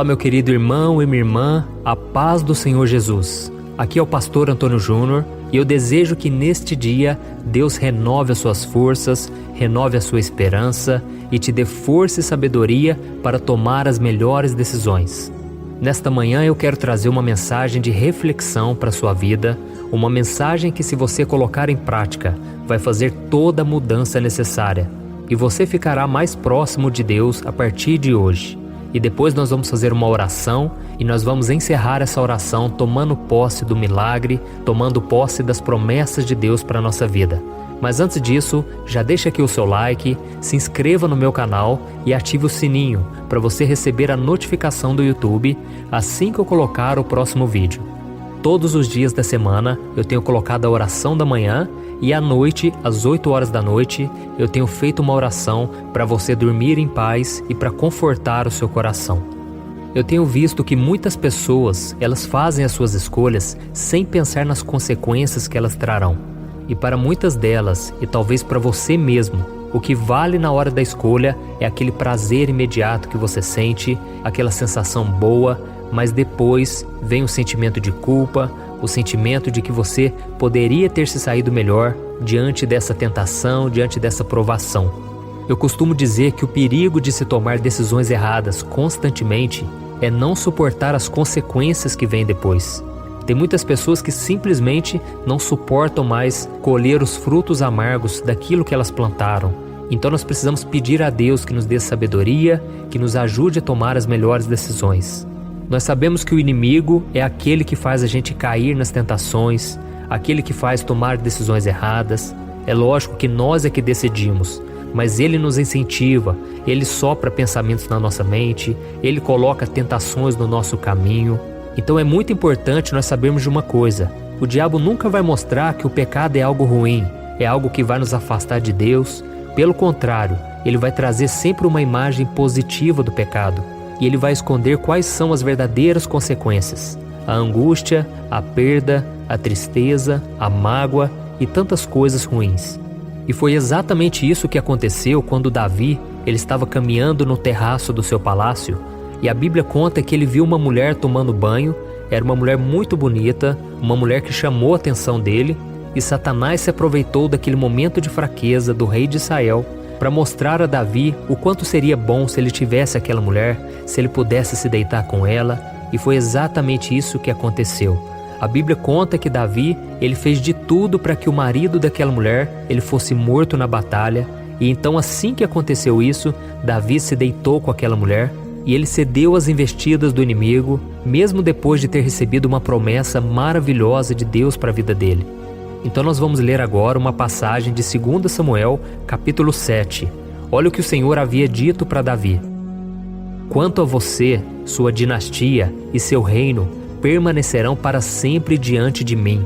Olá, meu querido irmão e minha irmã, a paz do Senhor Jesus. Aqui é o pastor Antônio Júnior e eu desejo que neste dia Deus renove as suas forças, renove a sua esperança e te dê força e sabedoria para tomar as melhores decisões. Nesta manhã eu quero trazer uma mensagem de reflexão para a sua vida, uma mensagem que, se você colocar em prática, vai fazer toda a mudança necessária e você ficará mais próximo de Deus a partir de hoje. E depois nós vamos fazer uma oração e nós vamos encerrar essa oração tomando posse do milagre, tomando posse das promessas de Deus para a nossa vida. Mas antes disso, já deixa aqui o seu like, se inscreva no meu canal e ative o sininho para você receber a notificação do YouTube assim que eu colocar o próximo vídeo. Todos os dias da semana eu tenho colocado a oração da manhã e à noite, às 8 horas da noite, eu tenho feito uma oração para você dormir em paz e para confortar o seu coração. Eu tenho visto que muitas pessoas, elas fazem as suas escolhas sem pensar nas consequências que elas trarão. E para muitas delas, e talvez para você mesmo, o que vale na hora da escolha é aquele prazer imediato que você sente, aquela sensação boa, mas depois vem o sentimento de culpa, o sentimento de que você poderia ter se saído melhor diante dessa tentação, diante dessa provação. Eu costumo dizer que o perigo de se tomar decisões erradas constantemente é não suportar as consequências que vêm depois. Tem muitas pessoas que simplesmente não suportam mais colher os frutos amargos daquilo que elas plantaram. Então nós precisamos pedir a Deus que nos dê sabedoria, que nos ajude a tomar as melhores decisões. Nós sabemos que o inimigo é aquele que faz a gente cair nas tentações, aquele que faz tomar decisões erradas. É lógico que nós é que decidimos, mas ele nos incentiva, ele sopra pensamentos na nossa mente, ele coloca tentações no nosso caminho. Então é muito importante nós sabermos de uma coisa: o diabo nunca vai mostrar que o pecado é algo ruim, é algo que vai nos afastar de Deus. Pelo contrário, ele vai trazer sempre uma imagem positiva do pecado. E ele vai esconder quais são as verdadeiras consequências: a angústia, a perda, a tristeza, a mágoa e tantas coisas ruins. E foi exatamente isso que aconteceu quando Davi ele estava caminhando no terraço do seu palácio, e a Bíblia conta que ele viu uma mulher tomando banho. Era uma mulher muito bonita, uma mulher que chamou a atenção dele, e Satanás se aproveitou daquele momento de fraqueza do rei de Israel para mostrar a Davi o quanto seria bom se ele tivesse aquela mulher, se ele pudesse se deitar com ela, e foi exatamente isso que aconteceu. A Bíblia conta que Davi, ele fez de tudo para que o marido daquela mulher, ele fosse morto na batalha, e então assim que aconteceu isso, Davi se deitou com aquela mulher, e ele cedeu às investidas do inimigo, mesmo depois de ter recebido uma promessa maravilhosa de Deus para a vida dele. Então nós vamos ler agora uma passagem de 2 Samuel, capítulo 7. Olha o que o Senhor havia dito para Davi. Quanto a você, sua dinastia e seu reino permanecerão para sempre diante de mim.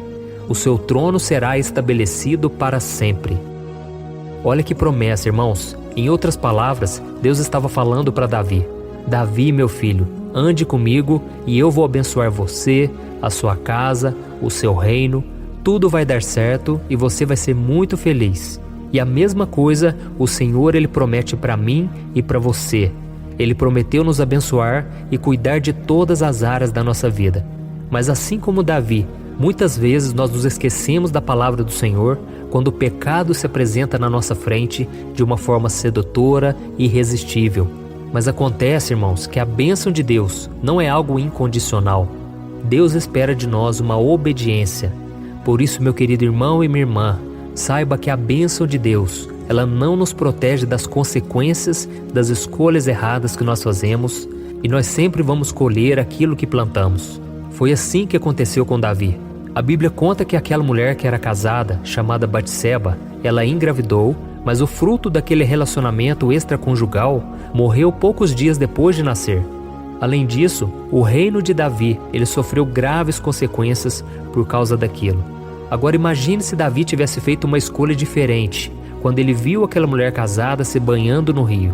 O seu trono será estabelecido para sempre. Olha que promessa, irmãos. Em outras palavras, Deus estava falando para Davi: Davi, meu filho, ande comigo e eu vou abençoar você, a sua casa, o seu reino. Tudo vai dar certo e você vai ser muito feliz. E a mesma coisa o Senhor ele promete para mim e para você. Ele prometeu nos abençoar e cuidar de todas as áreas da nossa vida. Mas assim como Davi, muitas vezes nós nos esquecemos da palavra do Senhor quando o pecado se apresenta na nossa frente de uma forma sedutora e irresistível. Mas acontece, irmãos, que a bênção de Deus não é algo incondicional. Deus espera de nós uma obediência. Por isso, meu querido irmão e minha irmã, saiba que a bênção de Deus, ela não nos protege das consequências das escolhas erradas que nós fazemos, e nós sempre vamos colher aquilo que plantamos. Foi assim que aconteceu com Davi. A Bíblia conta que aquela mulher que era casada, chamada Batseba, ela engravidou, mas o fruto daquele relacionamento extraconjugal morreu poucos dias depois de nascer. Além disso, o reino de Davi, ele sofreu graves consequências por causa daquilo. Agora imagine se Davi tivesse feito uma escolha diferente, quando ele viu aquela mulher casada se banhando no rio.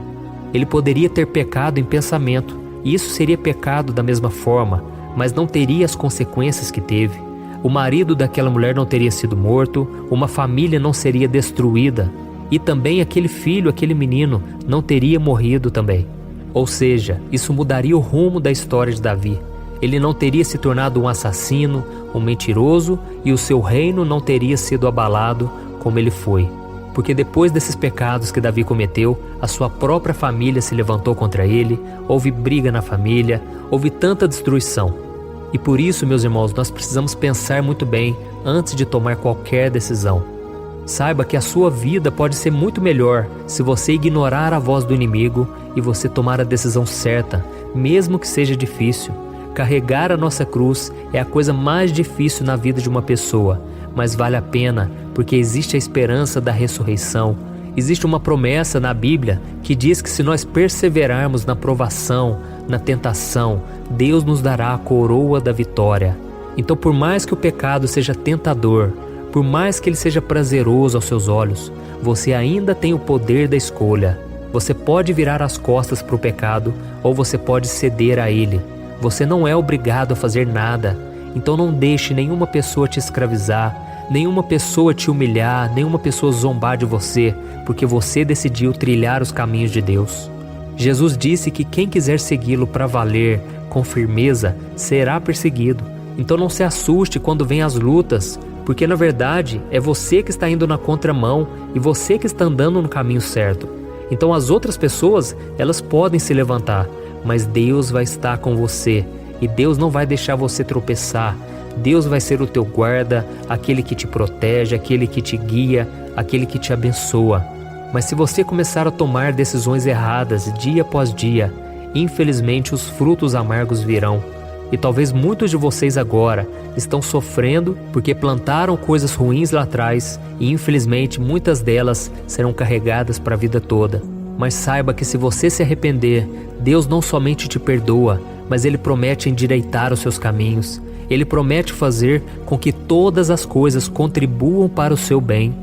Ele poderia ter pecado em pensamento, e isso seria pecado da mesma forma, mas não teria as consequências que teve. O marido daquela mulher não teria sido morto, uma família não seria destruída, e também aquele filho, aquele menino, não teria morrido também. Ou seja, isso mudaria o rumo da história de Davi. Ele não teria se tornado um assassino, um mentiroso, e o seu reino não teria sido abalado como ele foi. Porque depois desses pecados que Davi cometeu, a sua própria família se levantou contra ele, houve briga na família, houve tanta destruição. E por isso, meus irmãos, nós precisamos pensar muito bem antes de tomar qualquer decisão. Saiba que a sua vida pode ser muito melhor se você ignorar a voz do inimigo e você tomar a decisão certa, mesmo que seja difícil. Carregar a nossa cruz é a coisa mais difícil na vida de uma pessoa, mas vale a pena porque existe a esperança da ressurreição. Existe uma promessa na Bíblia que diz que se nós perseverarmos na provação, na tentação, Deus nos dará a coroa da vitória. Então, por mais que o pecado seja tentador, por mais que ele seja prazeroso aos seus olhos, você ainda tem o poder da escolha. Você pode virar as costas para o pecado ou você pode ceder a ele. Você não é obrigado a fazer nada, então não deixe nenhuma pessoa te escravizar, nenhuma pessoa te humilhar, nenhuma pessoa zombar de você, porque você decidiu trilhar os caminhos de Deus. Jesus disse que quem quiser segui-lo para valer, com firmeza, será perseguido. Então não se assuste quando vêm as lutas, porque na verdade é você que está indo na contramão e você que está andando no caminho certo. Então as outras pessoas, elas podem se levantar, mas Deus vai estar com você e Deus não vai deixar você tropeçar. Deus vai ser o teu guarda, aquele que te protege, aquele que te guia, aquele que te abençoa. Mas se você começar a tomar decisões erradas dia após dia, infelizmente os frutos amargos virão. E talvez muitos de vocês agora estão sofrendo porque plantaram coisas ruins lá atrás e infelizmente muitas delas serão carregadas para a vida toda. Mas saiba que se você se arrepender, Deus não somente te perdoa, mas Ele promete endireitar os seus caminhos. Ele promete fazer com que todas as coisas contribuam para o seu bem.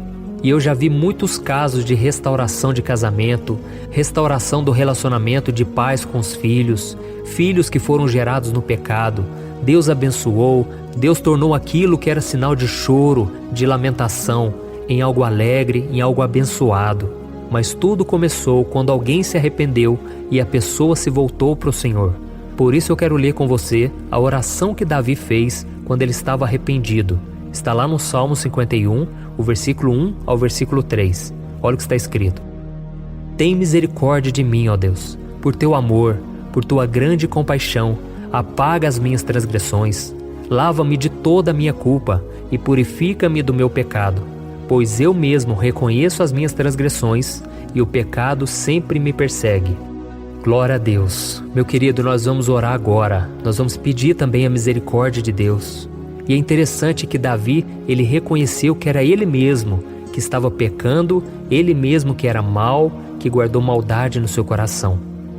E eu já vi muitos casos de restauração de casamento, restauração do relacionamento de pais com os filhos, filhos que foram gerados no pecado. Deus abençoou, Deus tornou aquilo que era sinal de choro, de lamentação, em algo alegre, em algo abençoado. Mas tudo começou quando alguém se arrependeu e a pessoa se voltou para o Senhor. Por isso eu quero ler com você a oração que Davi fez quando ele estava arrependido. Está lá no Salmo 51, o versículo 1 ao versículo 3. Olha o que está escrito. Tem misericórdia de mim, ó Deus, por teu amor, por tua grande compaixão, apaga as minhas transgressões. Lava-me de toda a minha culpa e purifica-me do meu pecado, pois eu mesmo reconheço as minhas transgressões e o pecado sempre me persegue. Glória a Deus. Meu querido, nós vamos orar agora. Nós vamos pedir também a misericórdia de Deus. E é interessante que Davi, ele reconheceu que era ele mesmo que estava pecando, ele mesmo que era mau, que guardou maldade no seu coração.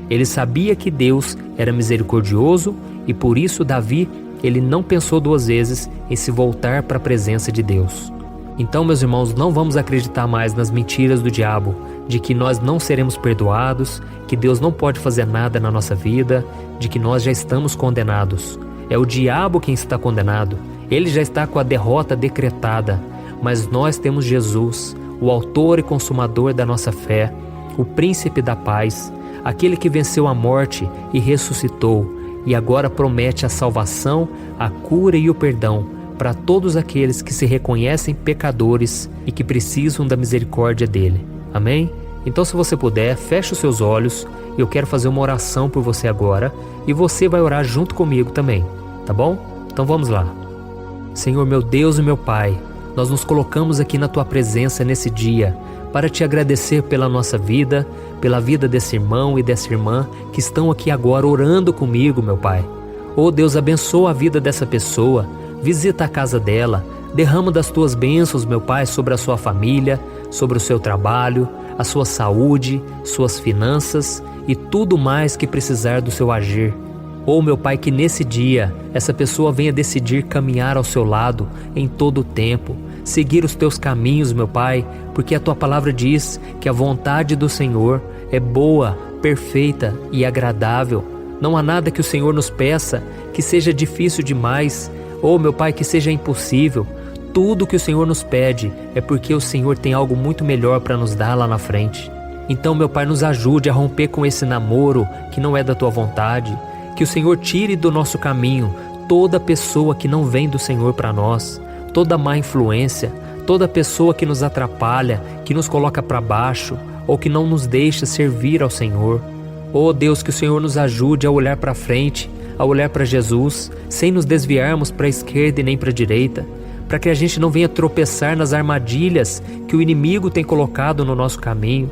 Ele sabia que Deus era misericordioso e por isso Davi, ele não pensou duas vezes em se voltar para a presença de Deus. Então, meus irmãos, não vamos acreditar mais nas mentiras do diabo, de que nós não seremos perdoados, que Deus não pode fazer nada na nossa vida, de que nós já estamos condenados. É o diabo quem está condenado. Ele já está com a derrota decretada, mas nós temos Jesus, o autor e consumador da nossa fé, o príncipe da paz, aquele que venceu a morte e ressuscitou, e agora promete a salvação, a cura e o perdão para todos aqueles que se reconhecem pecadores e que precisam da misericórdia dele. Amém? Então, se você puder, feche os seus olhos. Eu quero fazer uma oração por você agora e você vai orar junto comigo também, tá bom? Então vamos lá. Senhor, meu Deus e meu Pai, nós nos colocamos aqui na Tua presença nesse dia para Te agradecer pela nossa vida, pela vida desse irmão e dessa irmã que estão aqui agora orando comigo, meu Pai. Oh Deus, abençoa a vida dessa pessoa, visita a casa dela, derrama das Tuas bênçãos, meu Pai, sobre a sua família, sobre o seu trabalho, a sua saúde, suas finanças e tudo mais que precisar do seu agir. Oh, meu Pai, que nesse dia essa pessoa venha decidir caminhar ao seu lado em todo o tempo, seguir os Teus caminhos, meu Pai, porque a Tua palavra diz que a vontade do Senhor é boa, perfeita e agradável. Não há nada que o Senhor nos peça que seja difícil demais, ou, meu Pai, que seja impossível. Tudo que o Senhor nos pede é porque o Senhor tem algo muito melhor para nos dar lá na frente. Então, meu Pai, nos ajude a romper com esse namoro que não é da Tua vontade. Que o Senhor tire do nosso caminho toda pessoa que não vem do Senhor para nós, toda má influência, toda pessoa que nos atrapalha, que nos coloca para baixo ou que não nos deixa servir ao Senhor. Oh Deus, que o Senhor nos ajude a olhar para frente, a olhar para Jesus, sem nos desviarmos para a esquerda e nem para a direita, para que a gente não venha tropeçar nas armadilhas que o inimigo tem colocado no nosso caminho.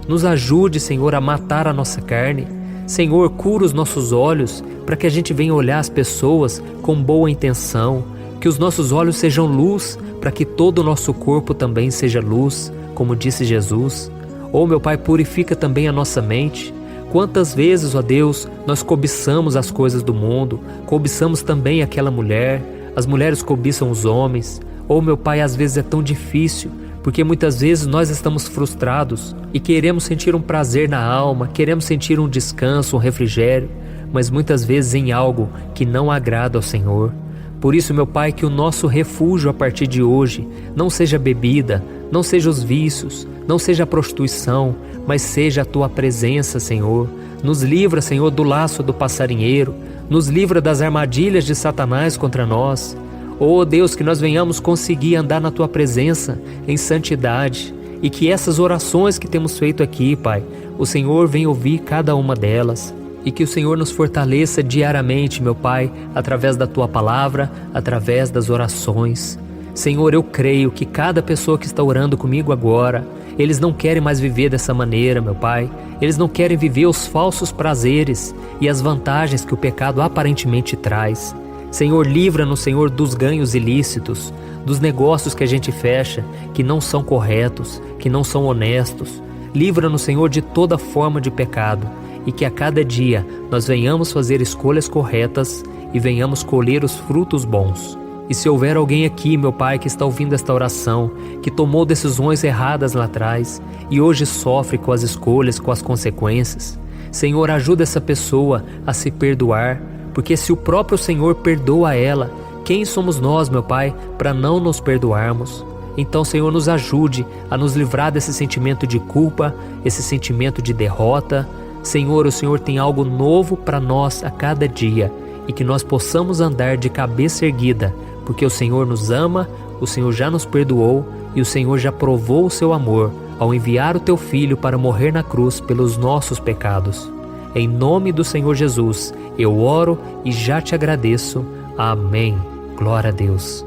Nos ajude, Senhor, a matar a nossa carne. Senhor, cura os nossos olhos para que a gente venha olhar as pessoas com boa intenção, que os nossos olhos sejam luz para que todo o nosso corpo também seja luz, como disse Jesus. Oh, meu Pai, purifica também a nossa mente. Quantas vezes, ó Deus, nós cobiçamos as coisas do mundo, cobiçamos também aquela mulher, as mulheres cobiçam os homens. Oh, meu Pai, às vezes é tão difícil, porque muitas vezes nós estamos frustrados e queremos sentir um prazer na alma, queremos sentir um descanso, um refrigério, mas muitas vezes em algo que não agrada ao Senhor. Por isso, meu Pai, que o nosso refúgio a partir de hoje não seja a bebida, não seja os vícios, não seja a prostituição, mas seja a Tua presença, Senhor. Nos livra, Senhor, do laço do passarinheiro, nos livra das armadilhas de Satanás contra nós. Oh Deus, que nós venhamos conseguir andar na Tua presença em santidade e que essas orações que temos feito aqui, Pai, o Senhor venha ouvir cada uma delas. E que o Senhor nos fortaleça diariamente, meu Pai, através da Tua palavra, através das orações. Senhor, eu creio que cada pessoa que está orando comigo agora, eles não querem mais viver dessa maneira, meu Pai. Eles não querem viver os falsos prazeres e as vantagens que o pecado aparentemente traz. Senhor, livra-nos, Senhor, dos ganhos ilícitos, dos negócios que a gente fecha, que não são corretos, que não são honestos. Livra-nos, Senhor, de toda forma de pecado. E que a cada dia nós venhamos fazer escolhas corretas e venhamos colher os frutos bons. E se houver alguém aqui, meu Pai, que está ouvindo esta oração, que tomou decisões erradas lá atrás e hoje sofre com as escolhas, com as consequências, Senhor, ajuda essa pessoa a se perdoar, porque se o próprio Senhor perdoa ela, quem somos nós, meu Pai, para não nos perdoarmos? Então, Senhor, nos ajude a nos livrar desse sentimento de culpa, esse sentimento de derrota. Senhor, o Senhor tem algo novo para nós a cada dia e que nós possamos andar de cabeça erguida, porque o Senhor nos ama, o Senhor já nos perdoou e o Senhor já provou o seu amor ao enviar o Teu Filho para morrer na cruz pelos nossos pecados. Em nome do Senhor Jesus, eu oro e já te agradeço. Amém. Glória a Deus.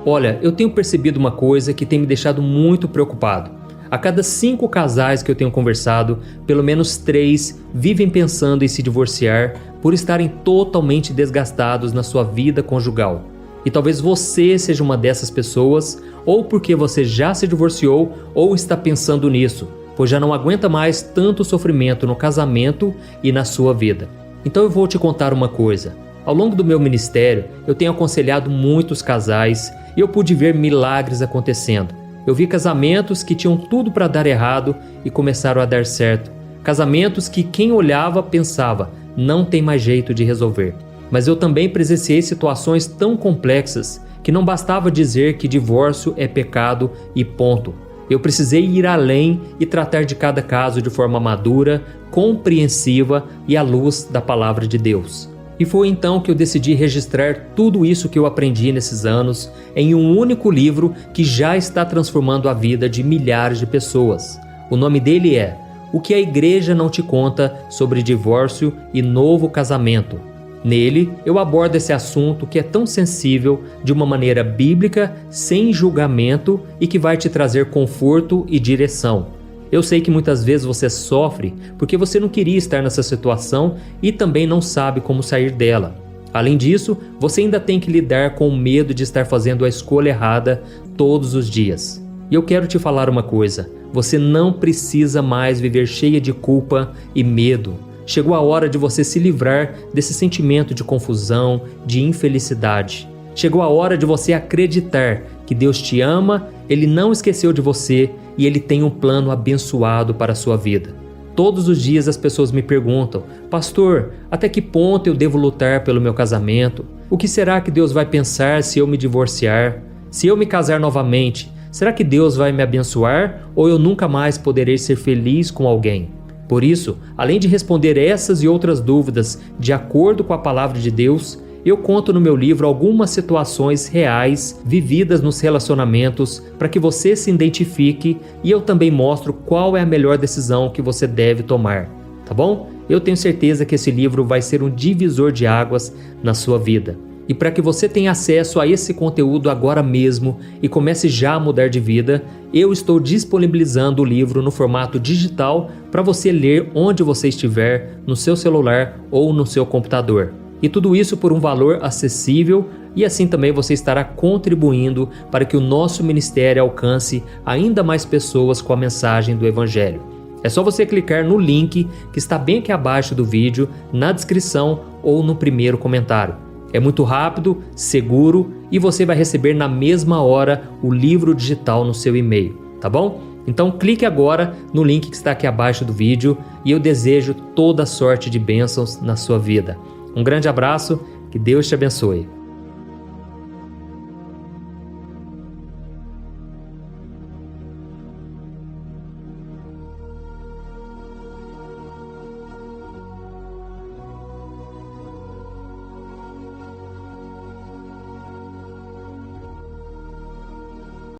Olha, eu tenho percebido uma coisa que tem me deixado muito preocupado. A cada 5 casais que eu tenho conversado, pelo menos 3 vivem pensando em se divorciar por estarem totalmente desgastados na sua vida conjugal. E talvez você seja uma dessas pessoas, ou porque você já se divorciou ou está pensando nisso, pois já não aguenta mais tanto sofrimento no casamento e na sua vida. Então eu vou te contar uma coisa. Ao longo do meu ministério, eu tenho aconselhado muitos casais e eu pude ver milagres acontecendo. Eu vi casamentos que tinham tudo para dar errado e começaram a dar certo. Casamentos que quem olhava pensava, não tem mais jeito de resolver. Mas eu também presenciei situações tão complexas que não bastava dizer que divórcio é pecado e ponto. Eu precisei ir além e tratar de cada caso de forma madura, compreensiva e à luz da palavra de Deus. E foi então que eu decidi registrar tudo isso que eu aprendi nesses anos em um único livro que já está transformando a vida de milhares de pessoas. O nome dele é O que a Igreja Não Te Conta sobre Divórcio e Novo Casamento. Nele, eu abordo esse assunto que é tão sensível de uma maneira bíblica, sem julgamento e que vai te trazer conforto e direção. Eu sei que muitas vezes você sofre porque você não queria estar nessa situação e também não sabe como sair dela. Além disso, você ainda tem que lidar com o medo de estar fazendo a escolha errada todos os dias. E eu quero te falar uma coisa, você não precisa mais viver cheia de culpa e medo. Chegou a hora de você se livrar desse sentimento de confusão, de infelicidade. Chegou a hora de você acreditar que Deus te ama, Ele não esqueceu de você e Ele tem um plano abençoado para a sua vida. Todos os dias as pessoas me perguntam, pastor, até que ponto eu devo lutar pelo meu casamento? O que será que Deus vai pensar se eu me divorciar? Se eu me casar novamente, Será que Deus vai me abençoar ou eu nunca mais poderei ser feliz com alguém? Por isso, além de responder essas e outras dúvidas de acordo com a palavra de Deus, eu conto no meu livro algumas situações reais vividas nos relacionamentos para que você se identifique, e eu também mostro qual é a melhor decisão que você deve tomar, tá bom? Eu tenho certeza que esse livro vai ser um divisor de águas na sua vida. E para que você tenha acesso a esse conteúdo agora mesmo e comece já a mudar de vida, eu estou disponibilizando o livro no formato digital para você ler onde você estiver, no seu celular ou no seu computador. E tudo isso por um valor acessível, e assim também você estará contribuindo para que o nosso ministério alcance ainda mais pessoas com a mensagem do Evangelho. É só você clicar no link que está bem aqui abaixo do vídeo, na descrição ou no primeiro comentário. É muito rápido, seguro e você vai receber na mesma hora o livro digital no seu e-mail, tá bom? Então clique agora no link que está aqui abaixo do vídeo e eu desejo toda sorte de bênçãos na sua vida. Um grande abraço, que Deus te abençoe.